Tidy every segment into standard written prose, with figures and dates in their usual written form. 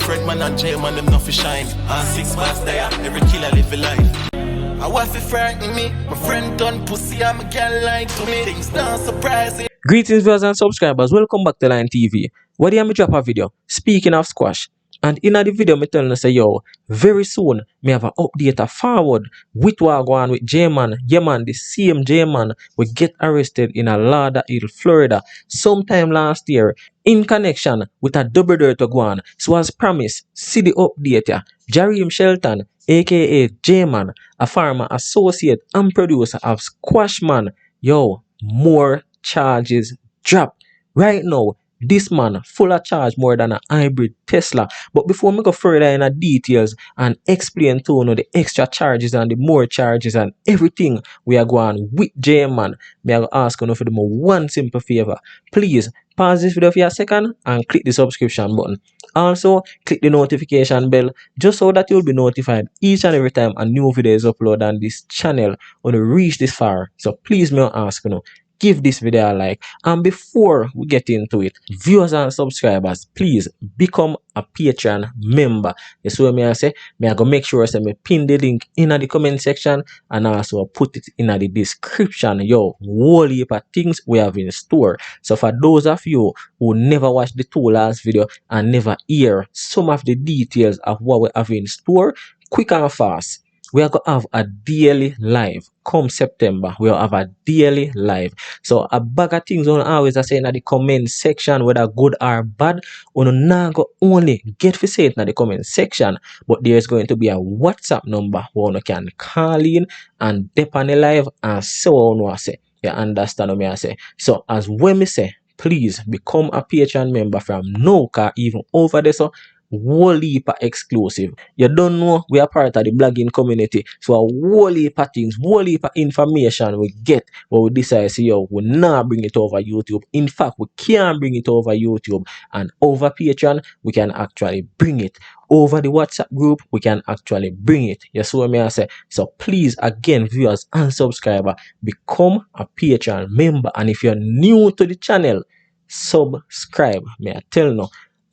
Fren man and Jman them not fi shine. And 6 bars there, every killer live a life. I want to frighten me. My friend done pussy and my girl like to me. Things not surprising. Greetings viewers and subscribers, welcome back to Line TV. What do you drop a video? Speaking of squash. And in the video, me telling you say, yo, very soon, me have an update a forward with what go on with Jman. Yeah man, the same Jman will get arrested in Lauderdale, Florida, sometime last year in connection with a double dare to go on. So as promised, see the update ya. Jareem Shelton, aka Jman, a farmer associate and producer of Squashman. Yo, more charges drop. Right now, this man full of charge more than a hybrid Tesla. But before we go further in the details and explain to you the extra charges and the more charges and everything we are going with Jman, may I ask you for them one simple favor. Please pause this video for a second and click the subscription button. Also, click the notification bell just so that you'll be notified each and every time a new video is uploaded on this channel when you reach this far. So please may I ask you, give this video a like. And before we get into it, viewers and subscribers, please become a Patreon member. That's what I say. I go make sure I pin the link in the comment section and also put it in the description. Yo, whole heap of things we have in store. So for those of you who never watched the two last video and never hear some of the details of what we have in store, quick and fast, we are going to have a daily live. Come September, we'll have a daily live. So a bag of things on always I say in the comment section, whether good or bad. On now go only get to say it in the comment section, but there's going to be a WhatsApp number where you can call in and dip on the live and so on. I say, you understand what I say? So as when me say, please become a Patreon member from now, cause even over there, so whole heap of exclusive. You don't know we are part of the blogging community. So a whole heap of things, whole heap of information we get when we decide to yo, we not bring it over YouTube. In fact, we can't bring it over YouTube, and over Patreon we can actually bring it. Over the WhatsApp group, we can actually bring it. You see what I say? So please, again, viewers and subscribers, become a Patreon member. And if you're new to the channel, subscribe. May I tell you,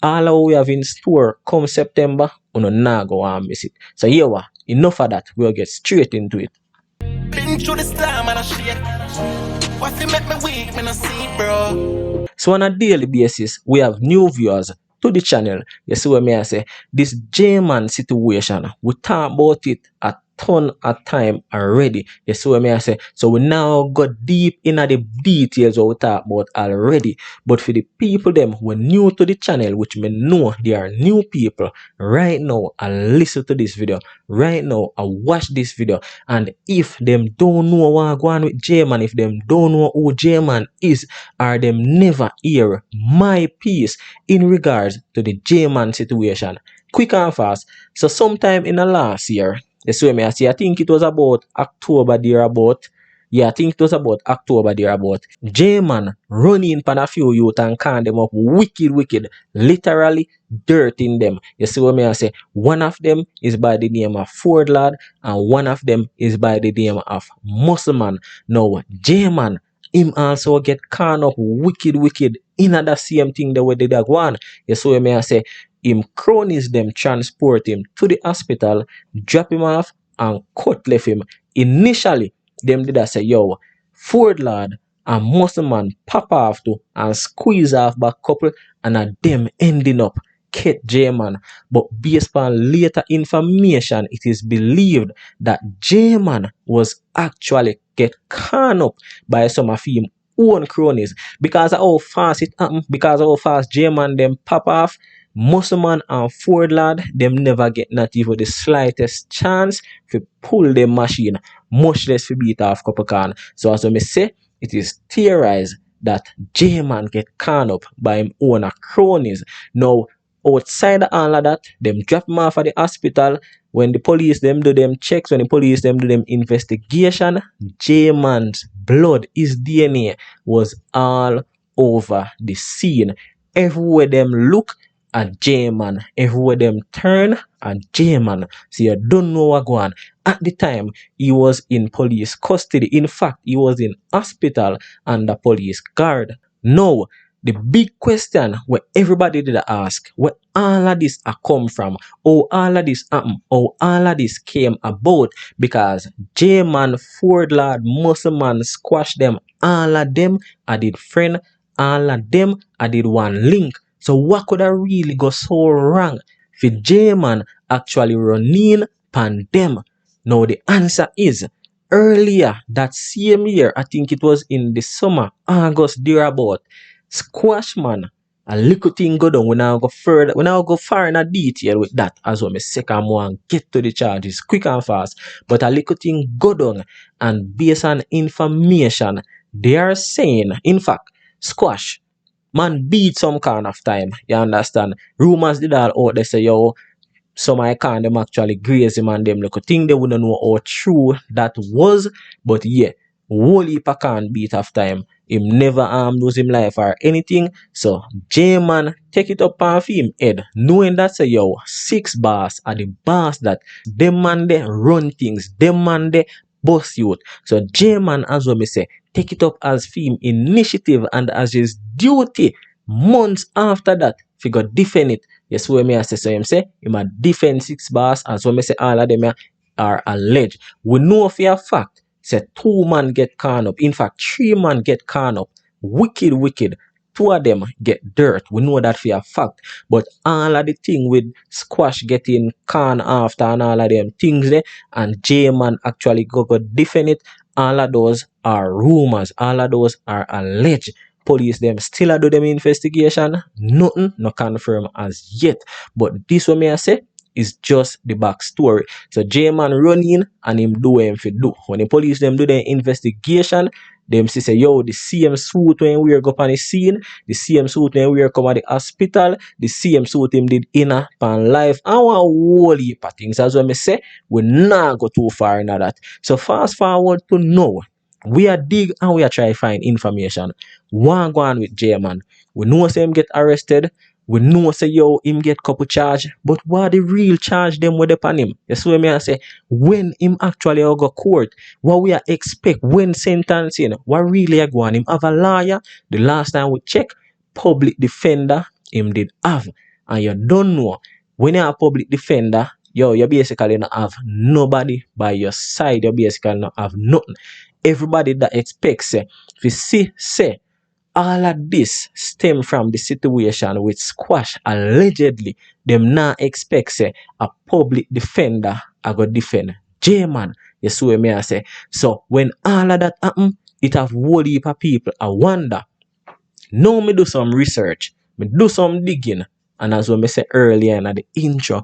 all we have in store come September, we not go and miss it. So here we enough of that. We'll get straight into it. Been through this time and I shake. What if make me weak, me no see, bro. So on a daily basis, we have new viewers to the channel. You see what I say? This Jman situation, we talk about it a ton of time already. You see what I say? So we now got deep in the details what we talk about already. But for the people them who are new to the channel, which may know they are new people, right now I listen to this video. Right now I watch this video. And if them don't know what going on with Jman, if them don't know who Jman is, or them never hear my piece in regards to the Jman situation, quick and fast. So sometime in the last year, that's what I say. I think it was about October there about. Yeah, I think it was about October there about. Jman running pan a few youth and can them up wicked, literally dirting them. You see what I say? One of them is by the name of Ford Lad and one of them is by the name of Muscleman. Now, Jman, him also get caught up wicked in the same thing the way they go on. You see what I say? Him cronies them transport him to the hospital, drop him off, and cut left him. Initially, them did I say, yo, Ford Lad and Muscleman pop off to and squeeze off back couple, and a them ending up catch Jman. But based on later information, it is believed that Jman was actually get caught up by some of him own cronies because of how fast it happened, because of how fast Jman them pop off. Muscleman and Ford Lad, them never get not even the slightest chance to pull the machine, much less to beat off couple can. So as I say, it is theorized that Jman get caught up by him own cronies. Now, outside of all of that, them drop him off at the hospital. When the police them do them checks, when the police them do them investigation, Jman's blood, his DNA was all over the scene. Everywhere them look, a Jman, everywhere them turn, a Jman. So you don't know what going on. At the time, he was in police custody. In fact, he was in hospital under police guard. Now, the big question where everybody did ask, where all of this a come from, how all of this happen, how all of this came about, because Jman, Ford Lord, Muscle Man, Squash them, all of them I did friend, all of them I did one link. So what could I really go so wrong for Jman actually running pan them? Now the answer is, earlier that same year, I think it was in the summer, August thereabout, Squash man, a little thing go down. When I go far in a detail with that, as well, my second one get to the charges quick and fast. But a little thing go down, and based on information, they are saying, in fact, Squash man beat some kind of time. You understand? Rumors did all out. They say, yo, some I can them actually graze him and them look thing they wouldn't know how true that was. But yeah, whole heap can beat after him. Him never lose him life or anything. So Jman take it up on him head, knowing that say yo, 6 bars are the bars that them man they run things, them man they boss youth. So Jman, as well me say, take it up as film initiative and as his duty months after that figure defend it. Yes, where me I say so him say him a defend 6 bars, as well me say all of them are alleged. We know for a fact say 2 man get corn up. In fact, 3 man get corn up. Wicked. 2 of them get dirt. We know that for a fact. But all of the thing with Squash getting corn after and all of them things there, and Jman actually go defend it, all of those are rumors. All of those are alleged. Police them still a do them investigation. Nothing no confirm as yet. But this one me I say is just the backstory. So Jman run in and him do what him fi do. When the police them do their investigation, them say yo, the same suit when we go on the scene, the same suit when we come at the hospital, the same suit him did inner pan life, and one whole heap of things. As well me say, we not go too far in that. So fast forward to now. We are dig and we are try find information. One go on with Jman. We know say him get arrested. We know say yo him get couple charge, but what the real charge them with upon him? You see what me I say? When him actually go court, what we are expect when sentencing, what really a go on? Him have a lawyer. The last time we check, public defender him did have, and you don't know when you have public defender, yo, you basically not have nobody by your side. You basically not have nothing. Everybody that expects if you say all of this stem from the situation with Squash allegedly them not expect say a public defender I go defend Jman. You see what me I say? So when all of that happen, it have whole heap of people. I wonder. Now me do some research, me do some digging, and as we said earlier in the intro,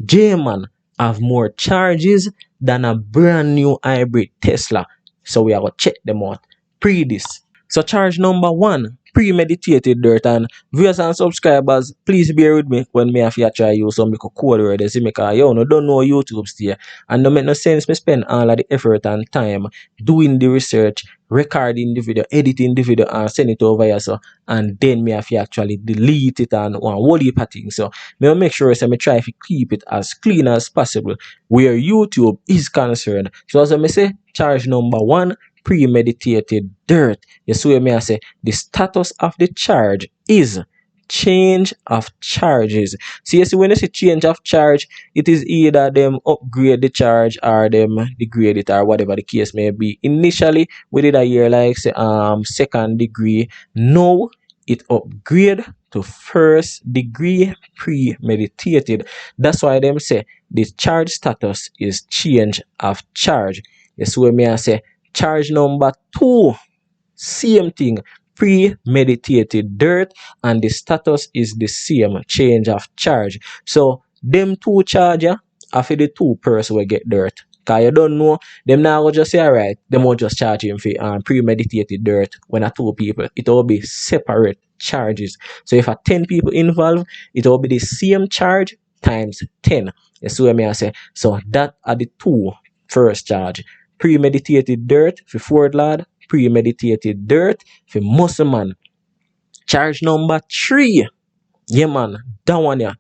Jman have more charges than a brand new hybrid Tesla. So we are going to check them out. Pre this. So charge number 1, premeditated dirt. And viewers and subscribers, please bear with me when me have to try use some little code word. They say me cause yo no don't know YouTube still. And no make no sense me spend all of the effort and time doing the research, recording the video, editing the video, and send it over here. So and then me have to actually delete it and one whole heap of things. So me make sure say me try to keep it as clean as possible where YouTube is concerned. So as I say, charge number 1, premeditated dirt. You see what me I say? The status of the charge is change of charges. See, you see when you say change of charge, it is either them upgrade the charge or them degrade it or whatever the case may be. Initially, we did a year like say 2nd degree. Now it upgrade to 1st degree premeditated. That's why them say the charge status is change of charge. You see what me I say? Charge number 2, same thing, premeditated dirt, and the status is the same, change of charge. So them 2 charger are for the 2 person will get dirt. Cause you don't know, them now will just say alright, them will just charge him for premeditated dirt when are 2 people. It will be separate charges. So if 10 people involved, it will be the same charge times 10. You see what me I say? So that are the 2 first charge. Premeditated dirt for Ford Lord, premeditated dirt for Muscle Man. Charge number 3. Yeah man, that one yeah.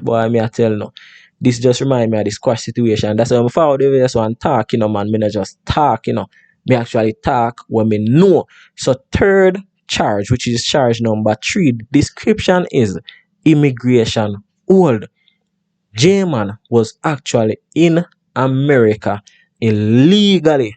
Boy, me I tell no. This just remind me of the Squash situation. That's why I'm forward over this one talk, man. Me not just talk, Me actually talk when me know. So 3rd charge, which is charge number 3. The description is immigration hold. Jman was actually in America illegally.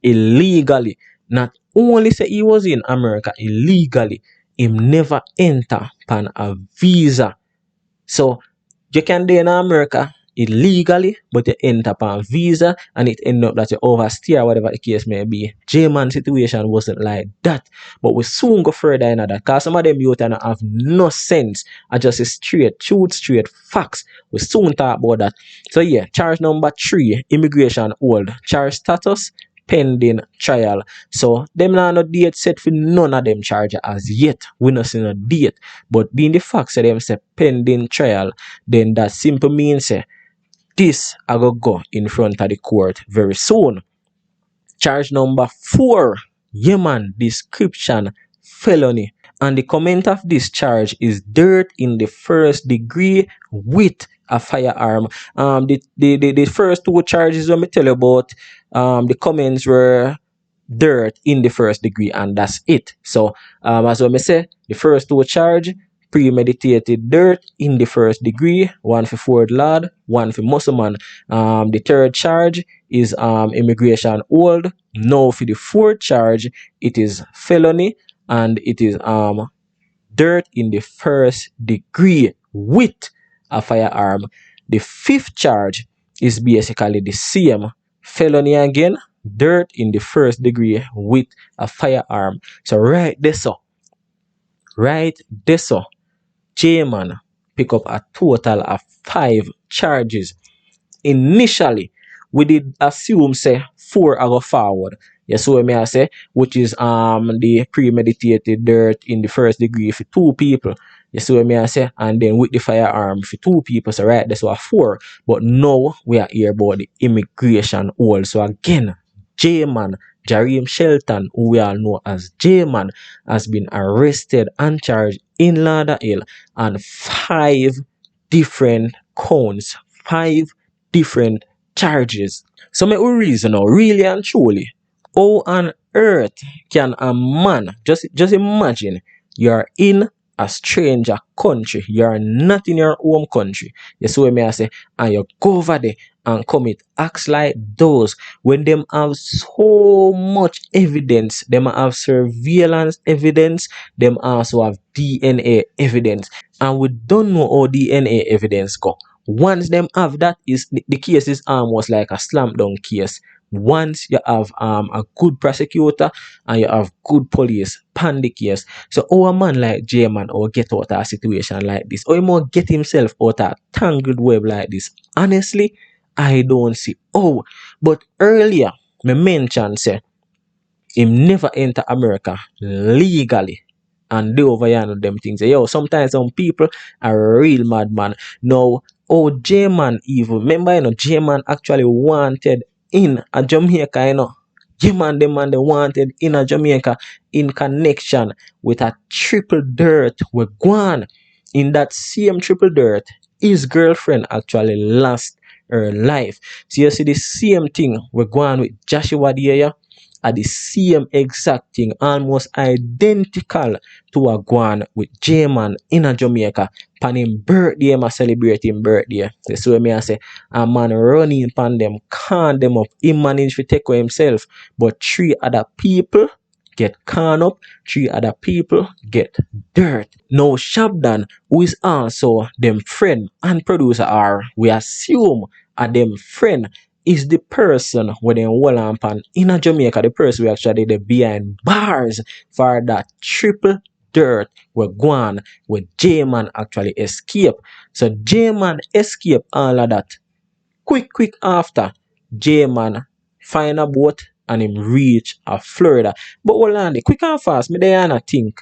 Illegally. Not only say he was in America illegally, him never enter pan a visa. So you can be in America illegally, but you enter upon visa and it end up that you overstay or whatever the case may be. Jman situation wasn't like that. But we soon go further in that because some of them youth have no sense. I just straight, truth, straight facts. We soon talk about that. So yeah, charge number 3, immigration hold. Charge status, pending trial. So them now no date set for none of them charge as yet. We not see no date. But being the fact that them say pending trial, then that simple means this I go in front of the court very soon. Charge number 4, Jman description felony. And the comment of this charge is dirt in the first degree with a firearm. The first 2 charges when me tell you about, the comments were dirt in the first degree and that's it. So as I say, the first 2 charge, premeditated dirt in the first degree, 1 for Ford Lad, 1 for Musselman. The 3rd charge is immigration hold. Now for the 4th charge, it is felony and it is dirt in the first degree with a firearm. The 5th charge is basically the same, felony again, dirt in the first degree with a firearm. So right there so, Jman pick up a total of 5 charges. Initially, we did assume say 4 are go forward. Yes, so may I say, which is the premeditated dirt in the first degree for 2 people. Yes, so may I say, and then with the firearm for 2 people. So right, that's why 4. But now we are here about the immigration hold. So again, Jman, Jareem Shelton, who we all know as Jman, has been arrested and charged in Lauderhill on 5 different counts, 5 different charges. So make we reason now, really and truly, how on earth can a man, just imagine, you're in a stranger country, you're not in your home country, you see what I say, and you go over there and commit acts like those when them have so much evidence, them have surveillance evidence, them also have DNA evidence, and we don't know how DNA evidence go. Once them have that, is the case is almost like a slam dunk case. Once you have a good prosecutor and you have good police pan the case. So how a man like Jman or get out of a situation like this, or he more get himself out of a tangled web like this, honestly, I don't see. Oh, but earlier me mentioned say him never enter America legally and do over here and them things. Yo, sometimes some people are real madman. Now, oh, Jman even, remember, Jman actually wanted in a Jamaica, Jman, the man they wanted in a Jamaica in connection with a triple dirt with Guan. In that same triple dirt, his girlfriend actually lost her life. So you see the same thing with Guan with Joshua there, are the same exact thing, almost identical to a Guan with Jman in a Jamaica. Pan him birthday, I celebrate him birthday. So me I say, a man running pan them, can them up. He managed to take away himself, but 3 other people get can up, 3 other people get dirt. Now Shabdan, who is also them friend and producer, are we assume a them friend, is the person where they hold on pan in a Jamaica, the person who actually they behind bars for that triple dirt where Guan, where Jman actually escape. So Jman escape all of that. Quick after, Jman find a boat and him reach Florida. But hold on, quick and fast, me there and think,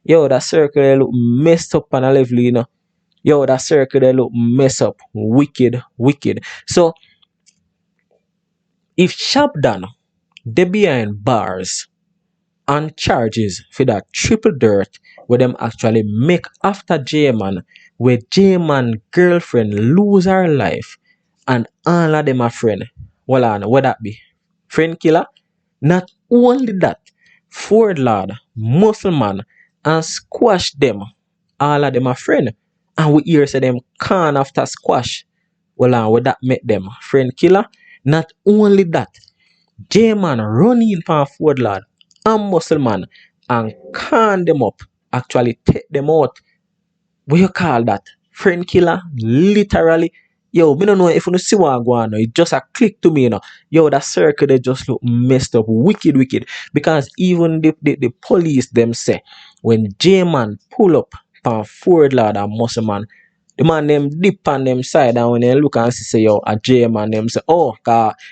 yo, that circle they look messed up on a level, Yo, that circle they look messed up, wicked. So if Shabdan they behind bars and charges for that triple dirt where them actually make after Jman, where Jman girlfriend lose her life and all of them are friend. Well, on, what that be? Friend killer? Not only that, Ford Lord, Muscle Man, and Squash them. All of them are friend. And we hear say them can after Squash. Well, what that make them friend killer? Not only that, Jman run in for Ford Lord and Muscle Man and can them up. Actually take them out. What you call that? Friend killer? Literally. Yo, me don't know if you see what I go on. It just a click to me, you know. Yo, that circle they just look messed up, wicked. Because even the police them say when J-Man pull up on Ford Lord and Muscle Man, the man them dip on them side, and when they look and see say yo a J-Man, them say, oh,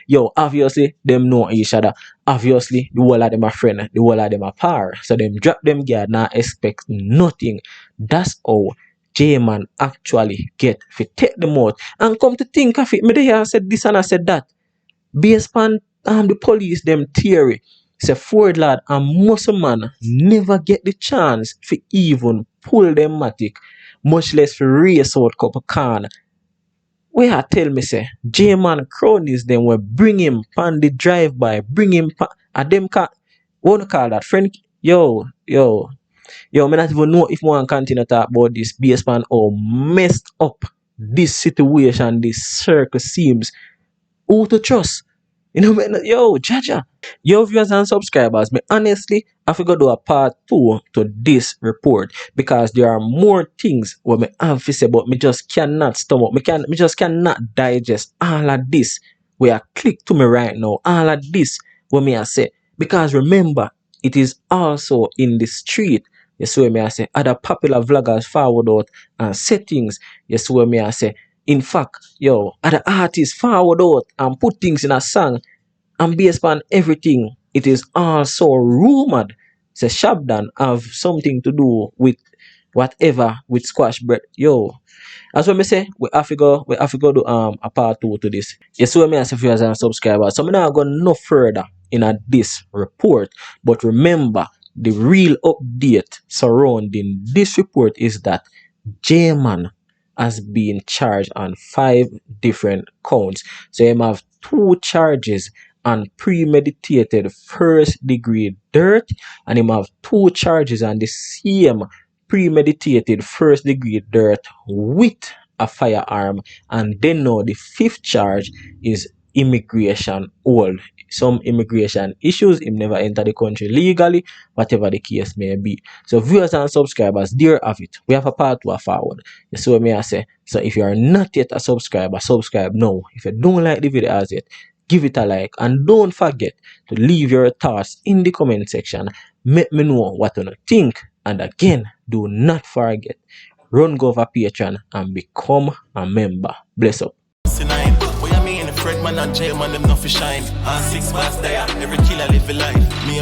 yo, obviously them know each other. Obviously the whole of them are friend, the whole of them are par. So them drop them guard, not expect nothing. That's how J-Man actually get fi take them out. And come to think of it, me dey here said this and I said that. Based on the police them theory, say Ford Lord and Muscle Man never get the chance to even pull them matic, much less for race out couple can. Where I tell me say J-Man cronies them will bring him pan the drive by, bring him a them car. What call that friend? Yo, me not even know if one continue talk about this based on how messed up this situation, this circle seems. Who to trust? You know, man, yo, Jaja. Yo, viewers and subscribers, me honestly, I forgot to do a part 2 to this report because there are more things what me have to say, but me just cannot stomach. Me just cannot digest all of this. Where I click to me right now, all of this what me I say. Because remember, it is also in the street. Yes, where me I say other popular vloggers forward out and settings. Yes, where me I say. In fact, yo, other artists forward out and put things in a song, and based on everything, it is also rumored say Shabdan have something to do with whatever with Squash Bread. Yo, as what me say, we have to go do a part 2 to this. Yes, what me as viewers and subscribers. So me now go no further in this report. But remember, the real update surrounding this report is that J-Man has been charged on 5 different counts. So him have 2 charges on premeditated first degree dirt, and him have 2 charges on the same premeditated first degree dirt with a firearm. And then now the 5th charge is immigration hold. Some immigration issues, him never enter the country legally, whatever the case may be. So viewers and subscribers, there have it. We have a part 2 forward. You see what me I say? So if you are not yet a subscriber, subscribe now. If you don't like the video as yet, give it a like, and don't forget to leave your thoughts in the comment section. Make me know what you think. And again, do not forget, run go over Patreon and become a member. Bless up. What you mean, Fred man and Jman them not fi shine. And 6 bars there, every killer live a life. Me